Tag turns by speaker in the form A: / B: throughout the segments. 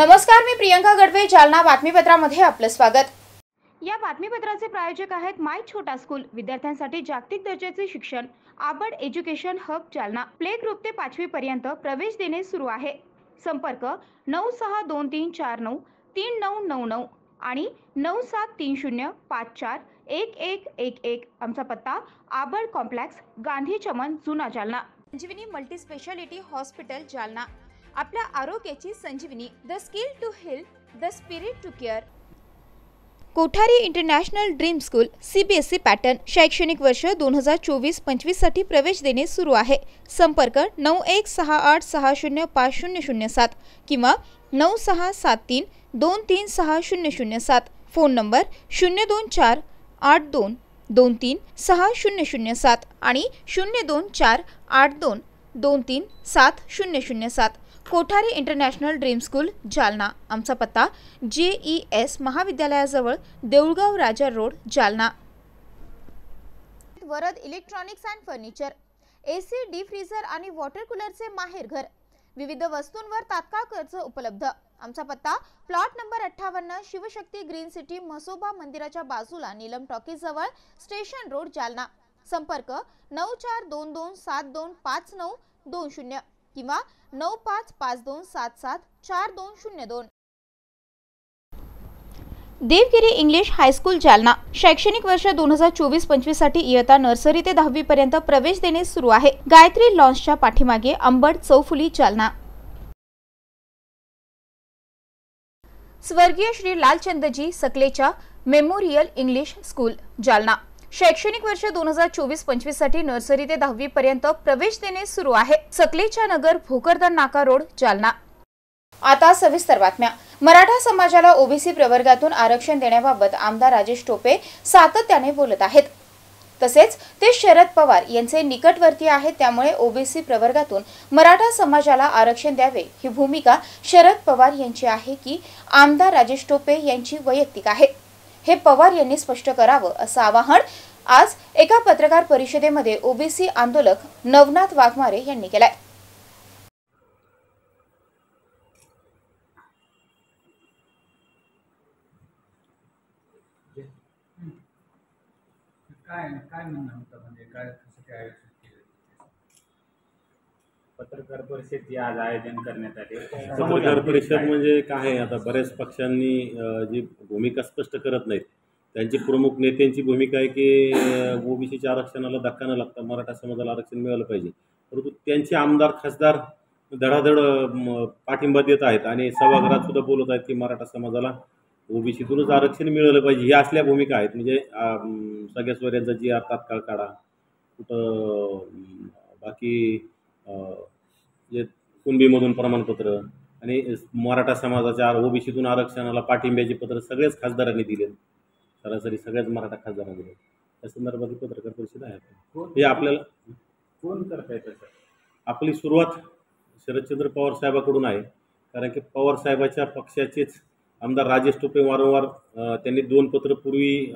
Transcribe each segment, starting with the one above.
A: नमस्कार, मी प्रियंका गडवे. जालना बातमीपत्रामध्ये आपलं स्वागत. या बातमीपत्राचे प्रायोजक आहेत माय छोटा स्कूल. विद्यार्थ्यांसाठी जागतिक दर्जाचे शिक्षण. Abad education hub Jalna. Play group ते 5वी पर्यंत प्रवेश देणे सुरू आहे. संपर्क 9623493999 आणि 9730541111. आमचा पत्ता आबड कॉम्प्लेक्स, गांधी चमन, जुना Jalna. Sanjeevani multi speciality hospital Jalna. आपल्या आरोग्याची संजीवनी. The skill to heal, the spirit to care. Kothari international dream school CBSE pattern. शैक्षणिक वर्ष 2024-25 साठी प्रवेश देणे सुरू आहे. संपर्क 9168605007 किंवा 9673236007. फोन नंबर 02482236007 आणि 02482237007. Kothari international dream school Jalna. आमचा पत्ता JES महाविद्यालयाजवळ, Deulgaon Raja road, Jalna. Varad electronics and furniture. AC, deep freezer आणि वॉटर कूलरचे माहेरघर. विविध वस्तूंवर तात्काळ कर्ज उपलब्ध. आमचा पत्ता plot number 58, Shivshakti green city, Mhasoba मंदिराच्या बाजूला, नीलम टॉकीज जवळ, स्टेशन रोड, जालना. संपर्क 9422725920 किंवा 9552774202. Devgiri English high school Jalna. शैक्षणिक वर्ष 2024-25 साठी इयत्ता नर्सरी ते 10वी पर्यंत प्रवेश देणे सुरू आहे. गायत्री लॉन्सच्या पाठीमागे, अंबड चौफुली, जालना. स्वर्गीय Shri Lalchandji Sakalecha memorial English school Jalna. शैक्षणिक वर्ष 2024-25 साठी नर्सरी ते 10वी पर्यंत प्रवेश देणे सुरू आहे. सकलेचा नगर, भोकरदन नाका रोड, जालना. आता सविस्तर बातम्या. मराठा समाजाला OBC प्रवर्गातून आरक्षण देण्याबाबत आमदार राजेश टोपे सातत्याने बोलत आहेत. तसेच ते शरद पवार यांचे निकटवर्ती आहेत. त्यामुळे OBC प्रवर्गातून मराठा समाजाला आरक्षण द्यावे ही भूमिका शरद पवार यांची आहे की आमदार राजेश टोपे यांची वैयक्तिक आहे, हे पवार यांनी स्पष्ट करावं, असं आवाहन आज एका पत्रकार परिषदेमध्ये OBC आंदोलक नवनाथ वाघमारे यांनी केलंय.
B: पत्रकार परिषद आज आयोजन करण्यात आले.
C: पत्रकार परिषद म्हणजे काय, आता बऱ्याच पक्षांनी जी भूमिका स्पष्ट करत नाहीत, त्यांची प्रमुख नेत्यांची भूमिका आहे की OBCच्या आरक्षणाला धक्का न लागता मराठा समाजाला आरक्षण मिळालं पाहिजे. परंतु त्यांचे आमदार खासदार धडाधड पाठिंबा देत आहेत आणि सभागृहात सुद्धा बोलत आहेत की मराठा समाजाला OBCतूनच आरक्षण मिळालं पाहिजे. ही असल्या भूमिका आहेत. म्हणजे सगळ्या सोयऱ्यांचा GR तात्काळ काढा, कुठं बाकी जे कुणबीमधून प्रमाणपत्र आणि मराठा समाजाच्या OBCतून आरक्षणाला पाठिंब्याचे पत्र सगळ्याच खासदारांनी दिले. सरासरी सगळ्याच मराठा खासदारांनी दिले. त्या संदर्भात पत्रकार परिषद आहे. हे आपल्याला
B: कोण करता येतं?
C: आपली सुरुवात शरदचंद्र पवार साहेबाकडून आहे. कारण की पवार साहेबाच्या पक्षाचेच आमदार राजेश टोपे वारंवार त्यांनी 2 पत्र पूर्वी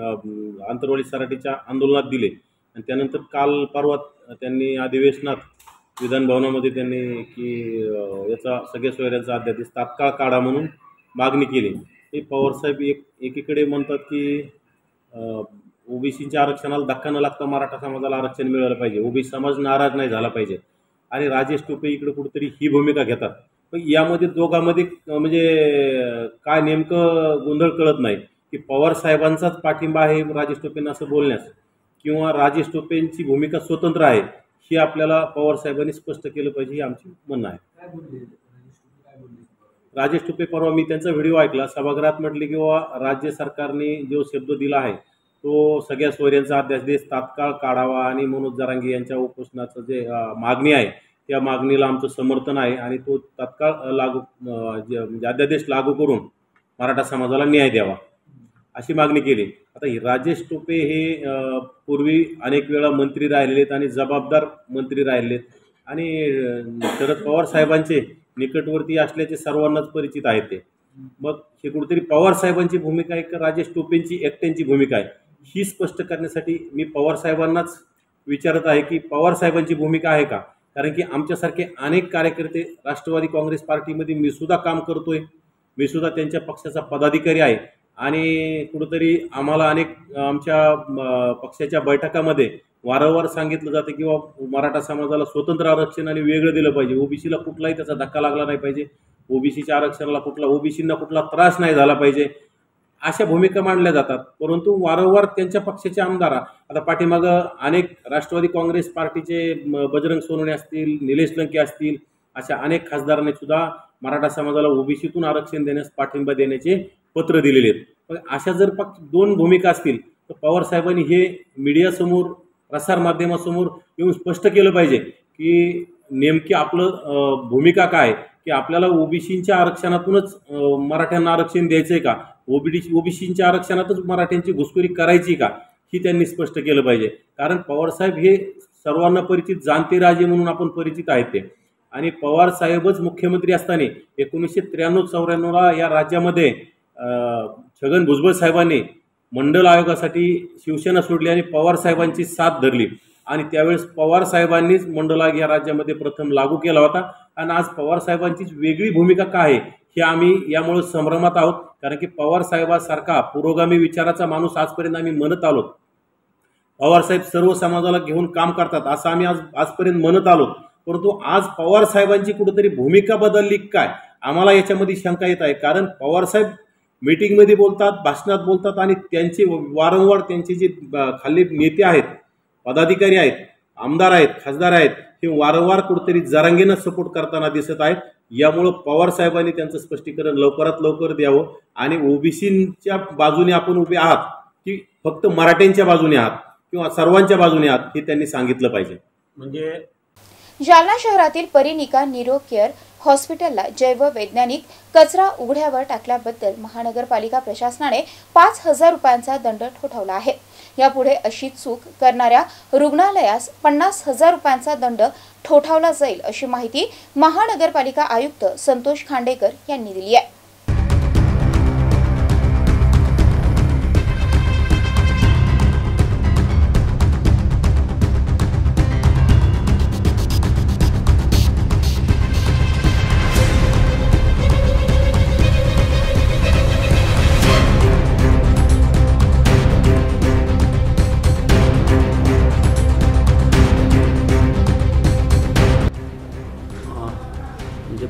C: आंतरवाली सराटीच्या आंदोलनात दिले आणि त्यानंतर काल परवा त्यांनी अधिवेशनात विधानभवनामध्ये त्यांनी की याचा सगळ्या सोयऱ्यांचा अध्यादेश तात्काळ काढा म्हणून मागणी केली. हे पवारसाहेब एकीकडे म्हणतात की OBCच्या आरक्षणाला धक्का न लागता मराठा समाजाला आरक्षण मिळालं पाहिजे, OBC समाज नाराज नाही झाला पाहिजे, आणि राजेश टोपे इकडे कुठेतरी ही भूमिका घेतात. पण यामध्ये दोघांमध्ये म्हणजे काय नेमकं गोंधळ कळत नाही की पवार साहेबांचाच पाठिंबा आहे राजेश टोपेंना असं बोलण्यास, किंवा राजेश टोपेंची भूमिका स्वतंत्र आहे, ही आपल्याला पवार साहेबांनी स्पष्ट केलं पाहिजे, ही आमची म्हणणं आहे. राजेश टोपे परवा मी त्यांचा व्हिडिओ ऐकला, सभागृहात म्हटले की राज्य सरकारने जो शब्द दिला आहे तो सगळ्या सोयऱ्यांचा अध्यादेश तात्काळ काढावा आणि मनोज जरांगे यांच्या उपोषणाचं जे मागणी आहे त्या मागणीला आमचं समर्थन आहे आणि तो तात्काळ लागू म्हणजे अध्यादेश लागू करून मराठा समाजाला न्याय द्यावा अशी मागणी केली. आता राजेश टोपे हे पूर्वी अनेक वेळा मंत्री राहिलेले आहेत आणि जबाबदार मंत्री राहिलेले आहेत आणि शरद पवार साहेबांचे निकटवर्ती असल्याचे सर्वांनाच परिचित आहेत ते. मग हे कुठेतरी पवार साहेबांची भूमिका आहे का राजेश टोपेंची एकट्यांची भूमिका आहे, ही स्पष्ट करण्यासाठी मी पवार साहेबांनाच विचारत आहे की पवार साहेबांची भूमिका आहे का. कारण की आमच्यासारखे अनेक कार्यकर्ते राष्ट्रवादी काँग्रेस पार्टीमध्ये मी सुद्धा काम करतोय, मी सुद्धा त्यांच्या पक्षाचा पदाधिकारी आहे आणि कुठंतरी आम्हाला अनेक आमच्या पक्षाच्या बैठकामध्ये वारंवार सांगितलं जातं की मराठा समाजाला स्वतंत्र आरक्षण आणि वेगळं दिलं पाहिजे, ओबीसीला कुठलाही त्याचा धक्का लागला नाही पाहिजे, ओबीसीच्या आरक्षणाला ओबीसींना कुठला त्रास नाही झाला पाहिजे, अशा भूमिका मांडल्या जातात. परंतु वारंवार त्यांच्या पक्षाचे आमदार, आता पाठीमागं अनेक राष्ट्रवादी काँग्रेस पार्टीचे बजरंग सोनवणे असतील, निलेश लंके असतील, अशा अनेक खासदारांनी सुद्धा मराठा समाजाला ओबीसीतून आरक्षण देण्यास पाठिंबा देण्याचे पत्र दिलेले आहेत. पण अशा जर दोन भूमिका असतील तर पवार साहेबांनी हे मीडियासमोर, प्रसारमाध्यमासमोर येऊन स्पष्ट केलं पाहिजे की नेमकी आपलं भूमिका काय, की आपल्याला ओबीसींच्या आरक्षणातूनच मराठ्यांना आरक्षण द्यायचंय का, ओबीसींच्या आरक्षणातच मराठ्यांची घुसखोरी करायची का, ही त्यांनी स्पष्ट केलं पाहिजे. कारण पवारसाहेब हे सर्वांना परिचित जाणते राजे म्हणून आपण परिचित आहेत ते. आणि पवार साहेबच मुख्यमंत्री असताना 1993-94ला या राज्यामध्ये छगन भुजबळ साहेबांनी मंडल आयोगासाठी शिवसेना सोडली आणि पवार साहेबांची साथ धरली आणि त्यावेळेस पवार साहेबांनीच मंडल आयोग या राज्यामध्ये प्रथम लागू केला होता. आणि आज पवार साहेबांचीच वेगळी भूमिका काय आहे हे आम्ही यामुळे संभ्रमात आहोत. कारण की पवार साहेबासारखा पुरोगामी विचाराचा माणूस आजपर्यंत आम्ही म्हणत आलो. पवारसाहेब सर्व समाजाला घेऊन काम करतात असं आम्ही आजपर्यंत म्हणत आलो. परंतु आज पवार साहेबांची कुठेतरी भूमिका बदलली काय, आम्हाला याच्यामध्ये शंका येत आहे. कारण पवारसाहेब मीटिंगमध्ये बोलतात, भाषणात बोलतात आणि त्यांचे वारंवार त्यांचे जे खाली नेते आहेत, पदाधिकारी आहेत, आमदार आहेत, खासदार आहेत, हे वारंवार कुठेतरी जरांगीनं सपोर्ट करताना दिसत आहेत. यामुळं पवार साहेबांनी त्यांचं स्पष्टीकरण लवकरात लवकर द्यावं आणि ओबीसीच्या बाजूने आपण उभे आहात की फक्त मराठ्यांच्या बाजूने आहात किंवा सर्वांच्या बाजूने आहात हे त्यांनी सांगितलं पाहिजे.
B: म्हणजे
A: जालना शहरातील परिनिका न्यूरो केअर हॉस्पिटलला जैववैज्ञानिक कचरा उघड्यावर टाकल्याबद्दल महानगरपालिका प्रशासनाने 5,000 रुपयांचा दंड ठोठावला आहे. यापुढे अशी चूक करणाऱ्या रुग्णालयास 50,000 रुपयांचा दंड ठोठावला जाईल अशी माहिती महानगरपालिका आयुक्त संतोष खांडेकर यांनी दिली आहे.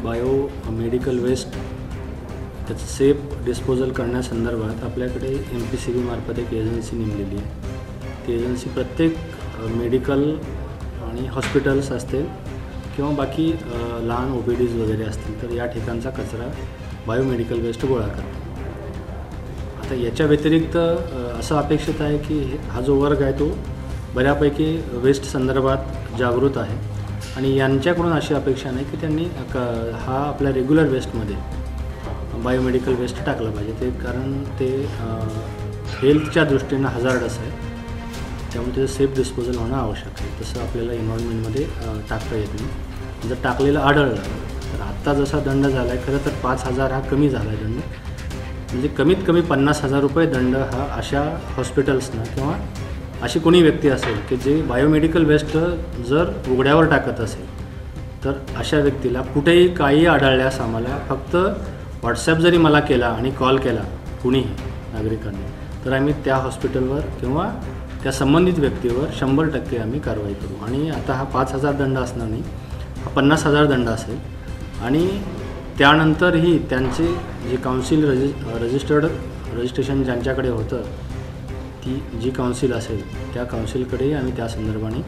D: बायो मेडिकल वेस्ट त्याचं सेफ डिस्पोजल करण्यासंदर्भात आपल्याकडे MPCB मार्फत एक एजन्सी नेमलेली आहे. ती एजन्सी प्रत्येक मेडिकल आणि हॉस्पिटल्स असतील किंवा बाकी लहान OPDs वगैरे असतील तर या ठिकाणचा कचरा बायोमेडिकल वेस्ट गोळा करते. आता याच्या व्यतिरिक्त असं अपेक्षित आहे की हा जो वर्ग आहे तो बऱ्यापैकी वेस्ट संदर्भात जागृत आहे आणि यांच्याकडून अशी अपेक्षा नाही की त्यांनी हा आपल्या रेग्युलर वेस्टमध्ये बायोमेडिकल वेस्ट टाकला पाहिजे. ते कारण ते हेल्थच्या दृष्टीनं हजार्डस आहे, त्यामुळे त्याचं सेफ डिस्पोजल होणं आवश्यक आहे. तसं आपल्याला एन्व्हायरमेंटमध्ये टाकता येत नाही. जर टाकलेलं आढळलं तर आत्ता जसा दंड झाला आहे, खरं तर 5,000 हा कमी झाला आहे दंड. म्हणजे कमीत कमी 50,000 रुपये दंड हा अशा हॉस्पिटल्सना किंवा अशी कोणी व्यक्ती असेल की जे बायोमेडिकल वेस्ट जर उघड्यावर टाकत असेल तर अशा व्यक्तीला कुठेही काही आढळल्यास आम्हाला फक्त व्हॉट्सॲप जरी मला केला आणि कॉल केला कुणीही नागरिकांनी तर आम्ही त्या हॉस्पिटलवर किंवा त्या संबंधित व्यक्तीवर 100% आम्ही कारवाई करू. आणि आता हा 5,000 दंड असणार नाही, हा 50,000 दंड असेल. आणि त्यानंतरही त्यांचे जे काउन्सिल रजिस्ट्रेशन ज्यांच्याकडे होतं ती जी काउन्सिल असेल त्या काउन्सिलकडेही आम्ही त्या संदर्भाने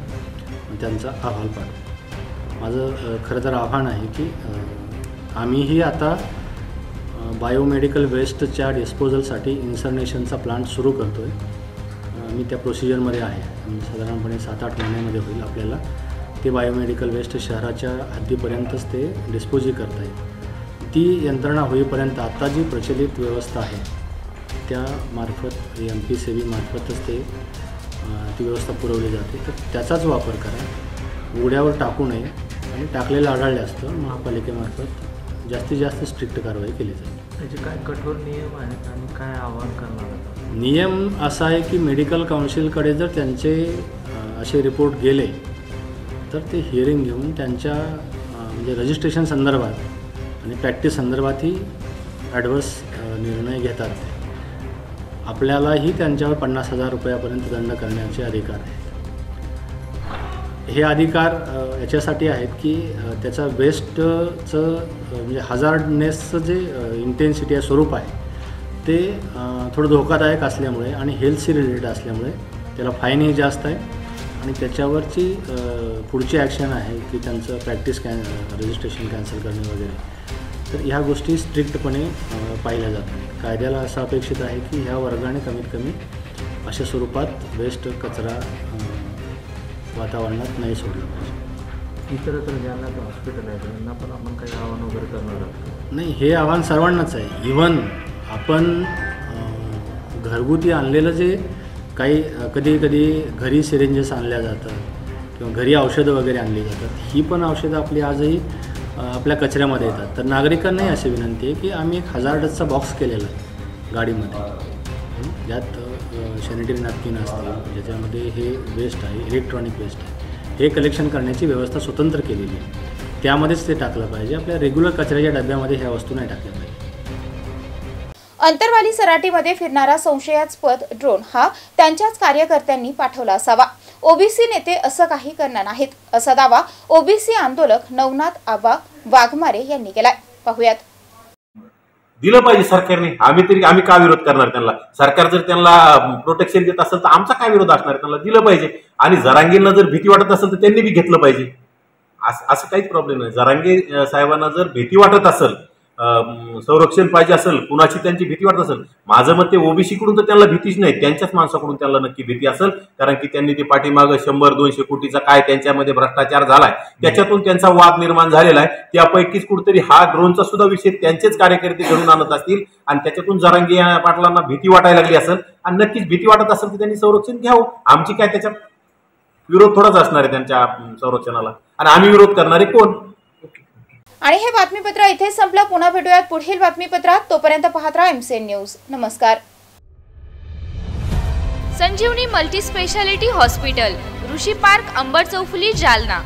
D: त्यांचा अहवाल पाठवू. माझं खरं तर आव्हान आहे की आम्हीही आता बायोमेडिकल वेस्टच्या डिस्पोजलसाठी इन्सर्नेशनचा प्लांट सुरू करतो आहे. मी त्या प्रोसिजरमध्ये आहे. साधारणपणे 7-8 महिन्यामध्ये होईल आपल्याला ते बायोमेडिकल वेस्ट शहराच्या हद्दीपर्यंतच ते डिस्पोजही करता येईल. ती यंत्रणा होईपर्यंत आता जी प्रचलित व्यवस्था आहे त्यामार्फत MPCB मार्फतच ती व्यवस्था पुरवली जाते. तर त्याचाच वापर करा, उघड्यावर टाकू नये. आणि टाकलेलं आढळलं असतं महापालिकेमार्फत जास्तीत जास्त स्ट्रिक्ट कारवाई केली जाईल.
E: त्याचे काय कठोर नियम आहेत आणि काय आवाहन करणार?
D: नियम असा आहे की मेडिकल काउन्सिलकडे जर त्यांचे असे रिपोर्ट गेले तर ते हिअरिंग घेऊन त्यांच्या म्हणजे रजिस्ट्रेशन संदर्भात आणि प्रॅक्टिस संदर्भातही ॲडव्हर्स निर्णय घेतात आपल्यालाही त्यांच्यावर 50,000 रुपयापर्यंत दंड करण्याचे अधिकार आहेत. हे अधिकार याच्यासाठी आहेत की त्याचा वेस्टचं म्हणजे हजार्डनेसचं जे इंटेन्सिटी आहे, स्वरूप आहे ते थोडं धोकादायक असल्यामुळे आणि हेल्थशी रिलेटेड असल्यामुळे त्याला फाईनही जास्त आहे आणि त्याच्यावरची पुढची ॲक्शन आहे की त्यांचं प्रॅक्टिस रजिस्ट्रेशन कॅन्सल करणे वगैरे. तर ह्या गोष्टी स्ट्रिक्टपणे पाहिल्या जातात. कायद्याला असं अपेक्षित आहे की ह्या वर्गाने कमीत कमी अशा स्वरूपात वेस्ट कचरा वातावरणात नाही सोडलं पाहिजे.
E: इतरत्र जालन्यात हॉस्पिटल आहे त्यांना पण आपण काही आव्हान वगैरे करणार आहोत?
D: नाही, हे आव्हान सर्वांनाच आहे. इव्हन आपण घरगुती आणलेलं जे काही कधी घरी सिरिंजेस आणल्या जातात किंवा घरी औषधं वगैरे आणली जातात, ही पण औषधं आपली आजही आपल्या कचऱ्यामध्ये येतात. तर नागरिकांनाही अशी विनंती आहे की आम्ही एक हजार्डसचा बॉक्स केलेला आहे गाडीमध्ये, ज्यात सॅनिटरी नॅपकिन असतील, ज्याच्यामध्ये हे वेस्ट आहे, इलेक्ट्रॉनिक वेस्ट आहे, हे कलेक्शन करण्याची व्यवस्था स्वतंत्र केलेली आहे. त्यामध्येच ते टाकलं पाहिजे. आपल्या रेग्युलर कचऱ्याच्या डब्यामध्ये ह्या वस्तू नाही टाकल्या पाहिजे.
A: अंतरवाली सराटीमध्ये फिरणारा संशयास्पद ड्रोन हा त्यांच्याच कार्यकर्त्यांनी पाठवला असावा. ओबीसी नेते असं काही करणार नाहीत असा दावा ओबीसी आंदोलक नवनाथ आबा वाघमारे यांनी केलाय. पाहुयात.
C: दिलं पाहिजे सरकारने. आम्ही का विरोध करणार त्यांना? सरकार जर त्यांना प्रोटेक्शन देत असेल तर आमचा काय विरोध असणार? त्यांना दिलं पाहिजे. आणि जरांगेंना जर भीती वाटत असेल तर त्यांनी बी घेतलं पाहिजे. असं काहीच प्रॉब्लेम नाही. जरांगे साहेबांना जर भीती वाटत असेल, संरक्षण पाहिजे असेल, कुणाची त्यांची भीती वाटत असेल, माझं मत ते ओबीसी कडून तर त्यांना भीतीच नाही, त्यांच्याच माणसाकडून त्यांना नक्की भीती असेल. कारण की त्यांनी ते पाठीमागं 100-200 कोटीचा काय त्यांच्यामध्ये भ्रष्टाचार झालाय, त्याच्यातून त्यांचा वाद निर्माण झालेला आहे. त्यापैकीच कुठेतरी हा ड्रोनचा सुद्धा विषय त्यांचेच कार्यकर्ते घडून आणत असतील आणि त्याच्यातून जरांगे पाटलांना भीती वाटायला लागली असेल. आणि नक्कीच भीती वाटत असेल तर त्यांनी संरक्षण घ्यावं. आमची काय त्याच्यात विरोध थोडाच असणार आहे त्यांच्या संरक्षणाला. आणि आम्ही विरोध करणारे कोण?
A: आणि हे बातमीपत्र इथे संपलं. पुन्हा भेटूयात पुढील बातमीपत्रात. तोपर्यंत पाहत राहा MCN न्यूज. नमस्कार.
F: संजीवनी मल्टी स्पेशालिटी हॉस्पिटल, ऋषी पार्क, अंबड चौफुली, जालना.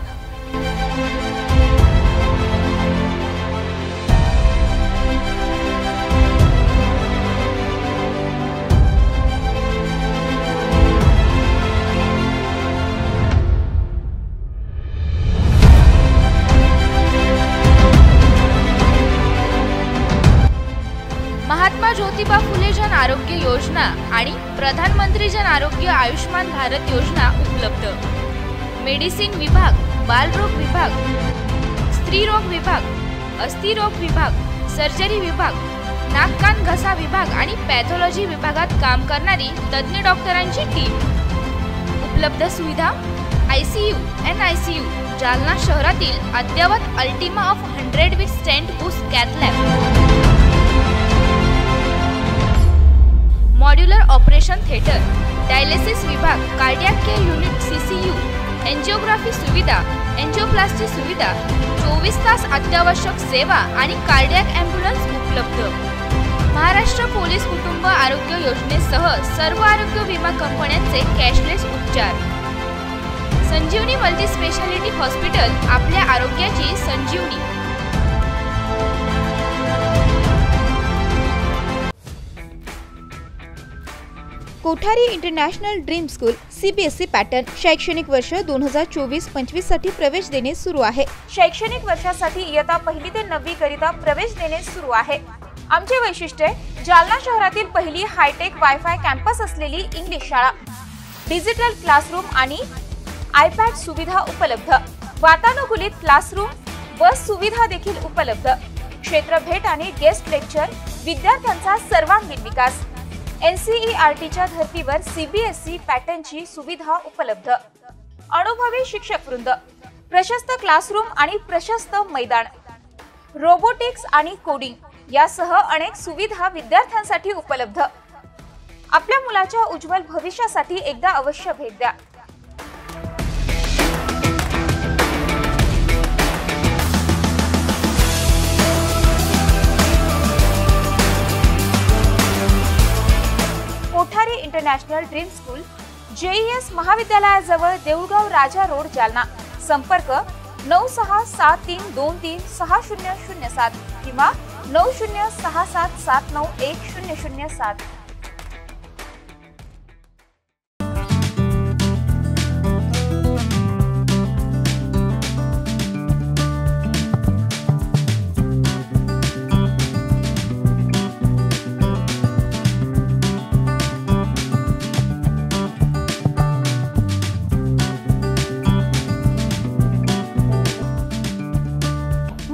F: महात्मा ज्योतिबा फुले जन आरोग्य योजना आणि प्रधानमंत्री जन आरोग्य आयुष्मान भारत योजना उपलब्ध. मेडिसिन विभाग, बालरोग विभाग, स्त्रीरोग विभाग, अस्थिरोग विभाग, सर्जरी विभाग, नाक कान घसा विभाग आणि पॅथॉलॉजी विभागात काम करणारी तज्ञ डॉक्टरांची टीम. उपलब्ध सुविधा ICU, NICU. जालना शहरातील अद्ययावत Ultima of 100 with stent boost cath lab. Modular operation theatre, dialysis विभाग, cardiac care unit, CCU, angiography सुविधा, एंजिओप्लास्टी सुविधा, 24 तास अत्यावश्यक सेवा आणि कार्डियक ॲम्ब्युलन्स उपलब्ध. महाराष्ट्र पोलीस कुटुंब आरोग्य योजनेसह सर्व आरोग्य विमा कंपन्यांचे कॅशलेस उपचार. संजीवनी मल्टी स्पेशालिटी हॉस्पिटल, आपल्या आरोग्याची संजीवनी.
A: Kothari international dream school CBSE pattern शैक्षणिक वर्ष 2024-25 साठी प्रवेश देणे सुरू आहे. शैक्षणिक वर्षासाठी इयत्ता 1ली ते 9वी करिता प्रवेश देणे सुरू आहे. आमचे वैशिष्ट्य जालना शहरातील पहिली हायटेक वायफाय कॅम्पस असलेली इंग्लिश शाळा, डिजिटल क्लासरूम आणि iPad सुविधा उपलब्ध, वातानुकूलित क्लासरूम, बस सुविधा देखील उपलब्ध, क्षेत्र भेट आणि गेस्ट लेक्चर, विद्यार्थ्यांचा सर्वांगीण विकास. NCERTच्या धर्तीवर CBSE पॅटर्नची सुविधा उपलब्ध. अनुभवी शिक्षक वृंद, प्रशस्त क्लासरूम आणि प्रशस्त मैदान, रोबोटिक्स आणि कोडिंग यासह अनेक सुविधा विद्यार्थ्यांसाठी उपलब्ध. आपल्या मुलाच्या उज्ज्वल भविष्यासाठी एकदा अवश्य भेट द्या. Kothari international dream school, JES महाविद्यालयाजवळ, देऊळगाव राजा रोड, जालना. संपर्क 9673236007 किंवा 9067791007.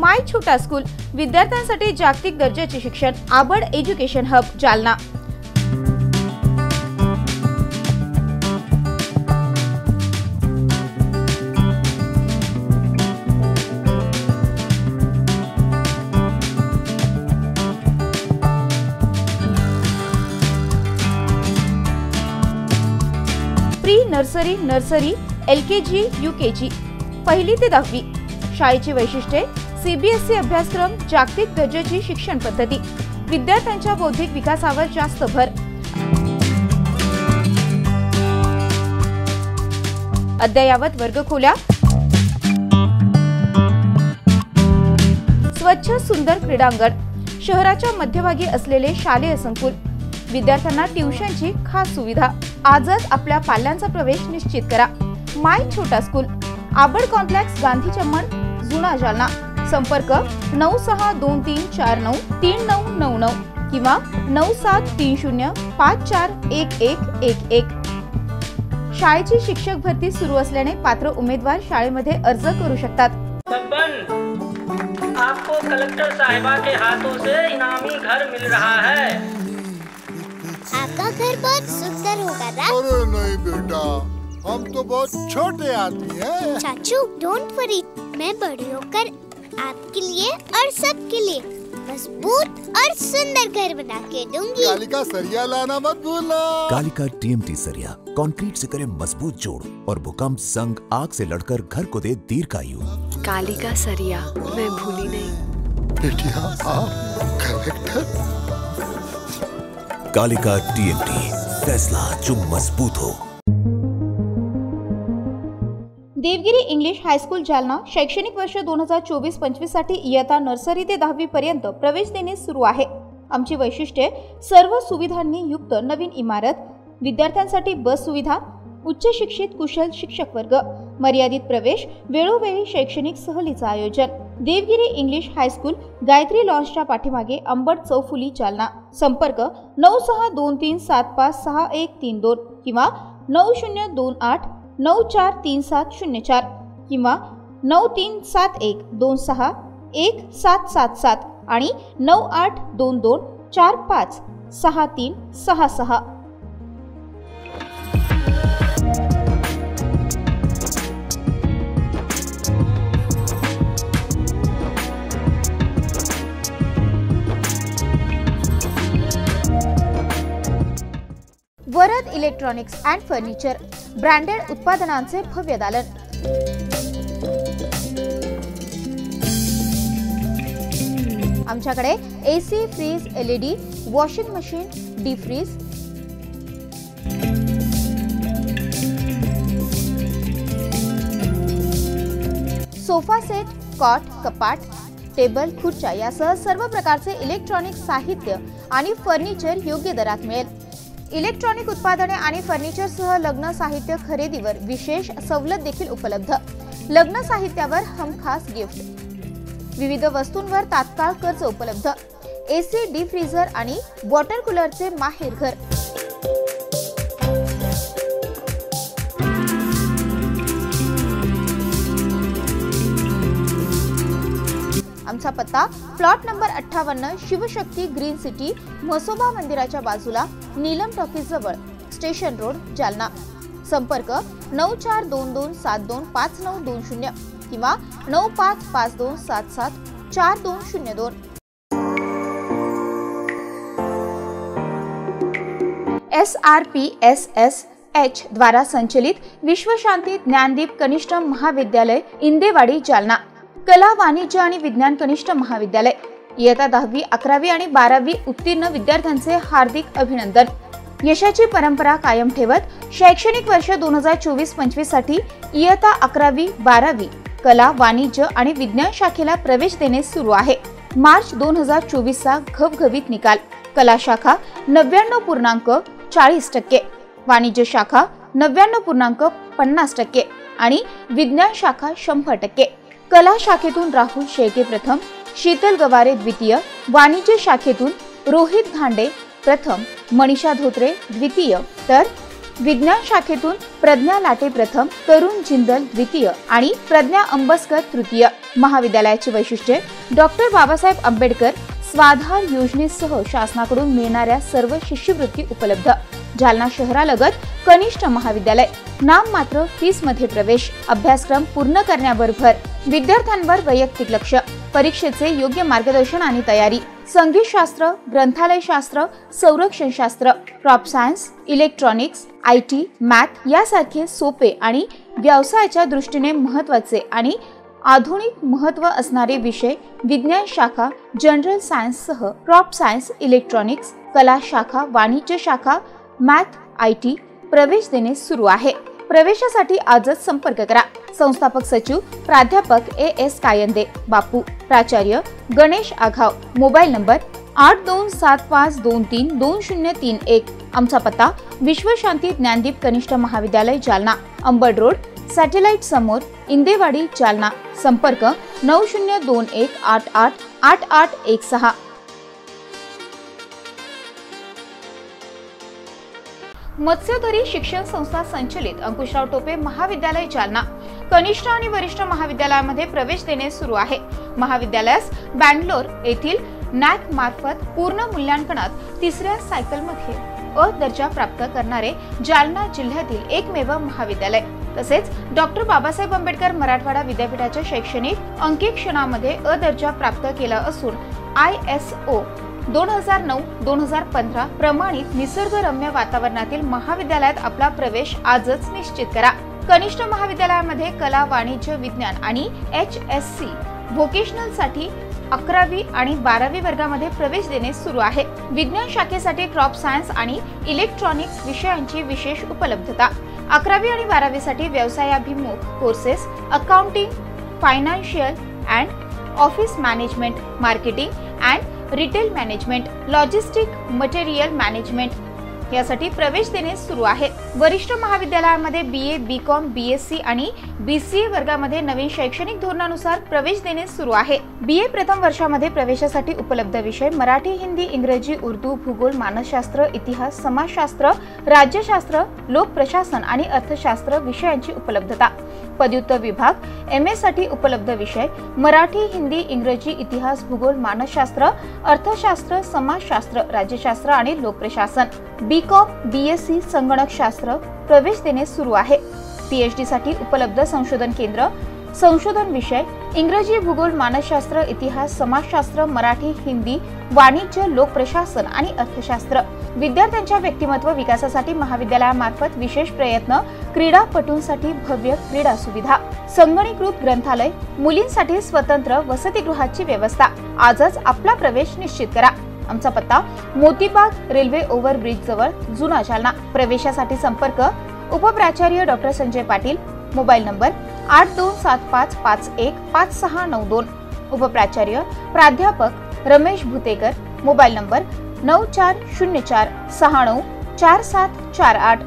A: माय छोटा स्कूल, विद्यार्थ्यांसाठी जागतिक दर्जाचे शिक्षण, Abad education hub, Jalna. Pre nursery, nursery, LKG, UKG, 1ली ते 10वी. शाळेची वैशिष्ट्ये: CBSE अभ्यासक्रम, जागतिक दर्जाची शिक्षण पद्धती, विद्यार्थ्यांच्या बौद्धिक विकासावर जास्त भर. अद्ययावत वर्गखोल्या, स्वच्छ सुंदर क्रीडांगण, शहराच्या मध्यभागी असलेले शालेय संकुल, विद्यार्थ्यांना ट्युशनची खास सुविधा. आजच आपल्या पाल्यांचा प्रवेश निश्चित करा. माय छोटा स्कूल, आबड कॉम्प्लेक्स, गांधी चम्मन, जुना, जालना. संपर्क 9623493999 किंवा 9730541111. शाळेची शिक्षक भरती सुरू असल्याने पात्र उमेदवार शाळेमध्ये अर्ज करू शकतात.
G: आपको कलेक्टर साहिबा के हाथों से इनामी घर मिल रहा है.
H: आपका घर बहुत सुंदर होगा ना?
I: अरे नहीं बेटा, हम तो बहुत छोटे आदमी हैं।
H: चाचू डोंट वरी, मैं बड़ी होकर आपके लिए और सबके लिए मजबूत और सुंदर घर बना के दूंगी।
I: कालिका सरिया लाना मत भूलना।
J: कालिका TMT सरिया कंक्रीट से करे मजबूत जोड़ और भूकंप, संग, आग से लड़कर घर को दे दीर्घायु।
K: कालिका सरिया मैं भूली नहीं।
I: बेटिया आप कलेक्टर।
J: कालिका TMT, फैसला जो मजबूत हो।
A: देवगिरी इंग्लिश हायस्कूल जालना शैक्षणिक वर्ष 2024-25 साठी इयत्ता नर्सरी ते 10वी पर्यंत प्रवेश देणे सुरू आहे. आमची वैशिष्ट्ये: सर्व सुविधांनी युक्त नवीन इमारत, विद्यार्थ्यांसाठी बस सुविधा, उच्च शिक्षित कुशल शिक्षक वर्ग, मर्यादित प्रवेश, वेळोवेळी शैक्षणिक सहलीचं आयोजन. देवगिरी इंग्लिश हायस्कूल, गायत्री लॉन्सच्या पाठीमागे, अंबड चौफुली, जालना. संपर्क 9623756132 किंवा 9028943704 किंवा 9371261777 आणि 9822456366. Varad electronics and furniture, branded उत्पादनांचे भव्य दालन. आमच्याकडे AC, fridge, LED, washing machine, deep freeze, sofa set, cot, कपाट, टेबल, खुर्च्या यासह सर्व प्रकारचे इलेक्ट्रॉनिक साहित्य आणि फर्निचर योग्य दरात मिळेल. इलेक्ट्रॉनिक उत्पादने आणि फर्निचरसह लग्न साहित्य खरेदीवर विशेष सवलत देखील उपलब्ध. लग्न साहित्यावर हमखास गिफ्ट, विविध वस्तूंवर तात्काळ कर्ज उपलब्ध. AC, डीप फ्रीझर आणि वॉटर कूलरचे माहेर घर. आमचा पत्ता plot number 58, Shivshakti green city, Mhasoba मंदिराच्या बाजूला, नीलम टॉकीज जवळ, स्टेशन रोड, जालना. संपर्क 9422725920 किंवा 9552774202. SRPSSH द्वारा संचलित विश्वशांती ज्ञानदीप कनिष्ठ महाविद्यालय, इंदेवाडी, जालना. कला, वाणिज्य आणि विज्ञान कनिष्ठ महाविद्यालय. इयत्ता 10वी, 11वी आणि 12वी उत्तीर्ण विद्यार्थ्यांचे हार्दिक अभिनंदन. यशाची परंपरा कायम ठेवत शैक्षणिक वर्ष 2024-25 साठी इयत्ता 11वी, 12वी कला, वाणिज्य आणि विज्ञान शाखेला प्रवेश देणे सुरू आहे. मार्च 2024 चा घवघवीत निकाल। कला शाखा 99.40%, वाणिज्य शाखा 99.50% आणि विज्ञान शाखा 100%। कला शाखेतून राहुल शेळके प्रथम, शीतल गवारे द्वितीय, वाणिज्य शाखेतून रोहित घांडे प्रथम, मनीषा धोत्रे द्वितीय, तर विज्ञान शाखेतून प्रज्ञा लाटे प्रथम, तरुण जिंदल द्वितीय आणि प्रज्ञा अंबस्कर तृतीय। महाविद्यालयाची वैशिष्ट्ये: डॉक्टर बाबासाहेब आंबेडकर स्वाधार योजनेसह शासनाकडून मिळणाऱ्या सर्व शिष्यवृत्ती उपलब्ध। जालना शहरालगत कनिष्ठ महाविद्यालय, नाममात्र फीस मध्ये प्रवेश, अभ्यासक्रम पूर्ण करण्यावर भर, विद्यार्थ्यांवर वैयक्तिक लक्ष, परीक्षेचे योग्य मार्गदर्शन आणि तयारी, संगीत शास्त्र, ग्रंथालय शास्त्र, संरक्षण शास्त्र, crop science, electronics, IT, math यासारखे सोपे आणि व्यवसायाच्या दृष्टीने महत्त्वाचे आणि आधुनिक महत्त्व असणारे विषय, विज्ञान शाखा, जनरल सायन्स सह क्रॉप सायन्स, इलेक्ट्रॉनिक्स, कला शाखा, वाणिज्य शाखा, मॅथ, IT प्रवेश देणे सुरू आहे। प्रवेशासाठी आजच संपर्क करा। संस्थापक सचिव प्राध्यापक AS कायंदे, बापू, प्राचार्य गणेश आघाव, मोबाईल नंबर 8275232031। आमचा पत्ता विश्वशांती ज्ञानदीप कनिष्ठ महाविद्यालय जालना, अंबड रोड, सॅटेलाइट समोर, इंदेवाडी, जालना। संपर्क 9021888816। मत्स्यधरी शिक्षण संस्था संचलित अंकुशराव टोपे महाविद्यालय जालना कनिष्ठ आणि वरिष्ठ महाविद्यालयामध्ये प्रवेश देणे सुरू आहे। महाविद्यालयास बँगलोर येथील नॅक मार्फत पूर्ण मूल्यांकनात तिसऱ्या सायकलमध्ये अ दर्जा प्राप्त करणारे जालना जिल्ह्यातील एकमेव महाविद्यालय। तसेच डॉक्टर बाबासाहेब आंबेडकर मराठवाडा विद्यापीठाच्या शैक्षणिक अंकेक्षणामध्ये अ दर्जा प्राप्त केला असून ISO 2009-2015 प्रमाणित निसर्गरम्य वातावरणातील महाविद्यालयात आपला प्रवेश आजच निश्चित करा। कनिष्ठ महाविद्यालयामध्ये कला, वाणिज्य, विज्ञान आणि HSC व्होकेशनल साठी 11वी आणि 12वी वर्गामध्ये प्रवेश देणे सुरू आहे। विज्ञान शाखेसाठी क्रॉप सायन्स आणि इलेक्ट्रॉनिक्स विषयांची विशेष उपलब्धता। 11वी आणि 12वी साठी व्यवसायाभिमुख courses, accounting, financial and office management, marketing and retail management, logistic, material management यासाठी प्रवेश देणे सुरू आहे। वरिष्ठ महाविद्यालयामध्ये BA, BCom, BSc आणि BCA वर्गामध्ये नवीन शैक्षणिक धोरणानुसार प्रवेश देणे सुरू आहे। BA प्रथम वर्षामध्ये प्रवेशासाठी उपलब्ध विषय: मराठी, हिंदी, इंग्रजी, उर्दू, भूगोल, मानसशास्त्र, इतिहास, समाजशास्त्र, राज्यशास्त्र, लोकप्रशासन आणि अर्थशास्त्र विषयांची उपलब्धता। पदव्युत्तर विभाग MA साठी उपलब्ध विषय: मराठी, हिंदी, इंग्रजी, इतिहास, भूगोल, मानसशास्त्र, अर्थशास्त्र, समाजशास्त्र, राज्यशास्त्र आणि लोकप्रशासन। BCom, BSc संगणकशास्त्र प्रवेश देणे सुरू आहे। PhD साठी उपलब्ध संशोधन केंद्र: संशोधन विषय: इंग्रजी, भूगोल, मानसशास्त्र, इतिहास, समाजशास्त्र, मराठी, हिंदी, वाणिज्य, लोकप्रशासन आणि अर्थशास्त्र। विद्यार्थ्यांच्या व्यक्तिमत्व विकासासाठी महाविद्यालयामार्फत विशेष प्रयत्न, क्रीडापटूंसाठी भव्य क्रीडा सुविधा, संगणकीकृत ग्रंथालय, मुलींसाठी स्वतंत्र वसतिगृहाची व्यवस्था। आजच आपला प्रवेश निश्चित करा। आमचा पत्ता मोतीबाग रेल्वे ओव्हरब्रिज जवळ, जुना जालना। प्रवेशासाठी संपर्क उपप्राचार्य doctor Sanjay Patil, mobile number 8275515692। उपप्राचार्य प्राध्यापक रमेश भुतेकर, मोबाईल नंबर 9404694748।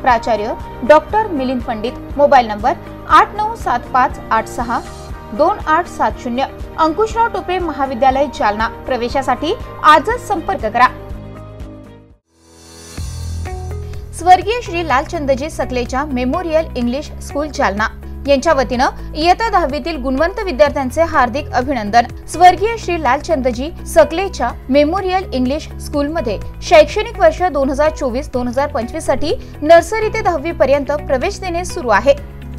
A: प्राचार्य doctor Milind Pandit, mobile number 8975862870। Ankushrao Tope महाविद्यालय जालना। प्रवेशासाठी आजच संपर्क करा। स्वर्गीय Shri Lalchandji Sakalecha memorial English school Jalna यांच्या वतीनं इयत्ता 10वीतील गुणवंत विद्यार्थ्यांचे हार्दिक अभिनंदन। स्वर्गीय श्री लालचंदजी सकलेच्या मेमोरियल इंग्लिश स्कूलमध्ये शैक्षणिक वर्ष 2024-2025 साठी नर्सरी ते 10वी पर्यंत प्रवेश देणे सुरू आहे।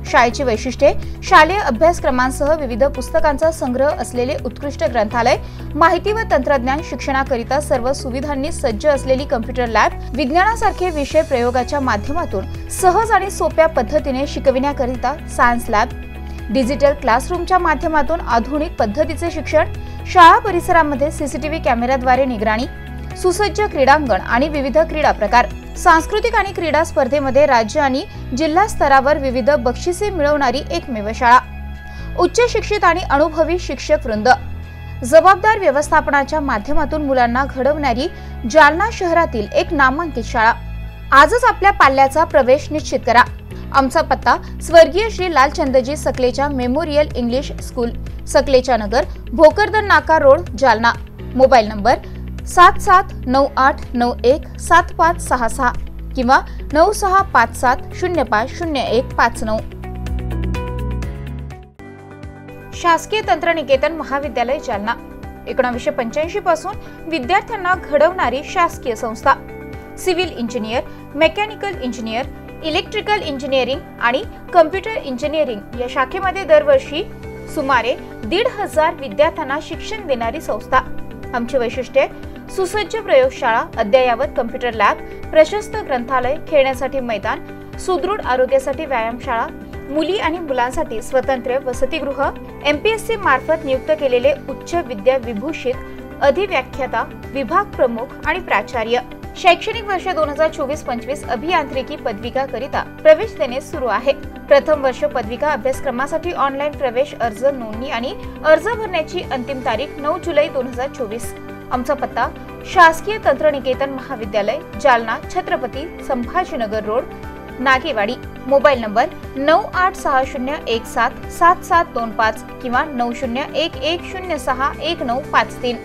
A: शाळेची वैशिष्ट्ये: शालेय अभ्यासक्रमांसह विविध पुस्तकांचा संग्रह असलेले उत्कृष्ट ग्रंथालय, माहिती व तंत्रज्ञान शिक्षणाकरिता सर्व सुविधांनी सज्ज असलेली कॉम्प्युटर लॅब, विज्ञानासारखे विषय प्रयोगाच्या माध्यमातून सहज आणि सोप्या पद्धतीने शिकविण्याकरिता सायन्स लॅब, डिजिटल क्लासरूमच्या माध्यमातून आधुनिक पद्धतीचे शिक्षण, शाळा परिसरामध्ये CCTV कॅमेऱ्याद्वारे निगराणी, सुसज्ज क्रीडांगण आणि विविध क्रीडा प्रकार, सांस्कृतिक आणि क्रीडा स्पर्धेमध्ये राज्य आणि जिल्हा स्तरावर विविध बक्षिसे मिळवणारी एकमेव शाळा, उच्च शिक्षित आणि अनुभवी शिक्षक वृंद, जबाबदार व्यवस्थापनाच्या माध्यमातून मुलांना घडवणारी जालना शहरातील एक नामांकित शाळा। आजच आपल्या पाल्याचा प्रवेश निश्चित करा। आमचा पत्ता स्वर्गीय Shri Lalchandji Sakalecha memorial English school, Sakalecha Nagar, Bhokardan Naka road, Jalna. Mobile number 7798917566 किंवा 9657050159। शासकीय तंत्रनिकेतन महाविद्यालय जालना 1985 पासून विद्यार्थ्यांना घडवणारी शासकीय संस्था। Civil engineer, mechanical engineer, electrical engineering आणि कम्प्युटर इंजिनिअरिंग या शाखेमध्ये दरवर्षी सुमारे 1,500 विद्यार्थ्यांना शिक्षण देणारी संस्था। आमची वैशिष्ट्ये: सुसज्ज प्रयोगशाळा, अद्ययावत कम्प्युटर लॅब, प्रशस्त ग्रंथालय, खेळण्यासाठी मैदान, सुदृढ आरोग्यासाठी व्यायामशाळा, मुली आणि मुलांसाठी स्वतंत्र वसतिगृह, MPSC मार्फत नियुक्त केलेले उच्च विद्या विभूषित अधिव्याख्याता, विभाग प्रमुख आणि प्राचार्य। शैक्षणिक वर्ष 2024-25 अभियांत्रिकी पदविका करिता प्रवेश देणे सुरू आहे। प्रथम वर्ष पदविका अभ्यासक्रमासाठी ऑनलाईन प्रवेश अर्ज नोंदणी आणि अर्ज भरण्याची अंतिम तारीख 9 जुलै 2024। आमचा पत्ता शासकीय तंत्रनिकेतन महाविद्यालय, Jalna, Chhatrapati Sambhajinagar road, Nagewadi. Mobile number 9860177725 किंवा 9011061953।